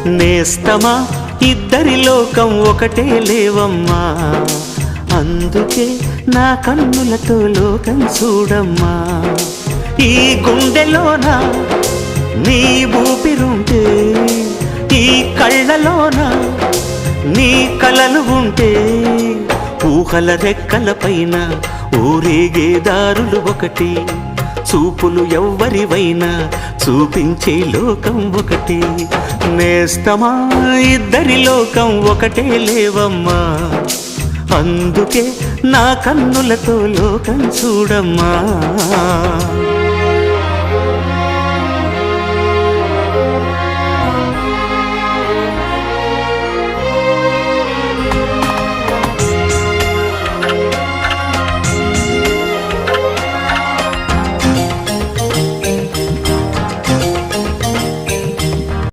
నేస్తమా ఇద్దరి లోకం ఒకటే లేవమ్మా, అందుకే నా కన్నులతో లోకం చూడమ్మా. ఈ గుండెలోన నీ ఊపిరుంటే, ఈ కళ్ళలోన నీ కలలు ఉంటే, ఊహల రెక్కల పైన ఊరేగే దారులు ఒకటి, చూపులు ఎవ్వరివైనా చూపించే లోకం ఒకటి. నేస్తమా ఇద్దరి లోకం ఒకటే లేవమ్మా, అందుకే నా కన్నులతో లోకం చూడమ్మా.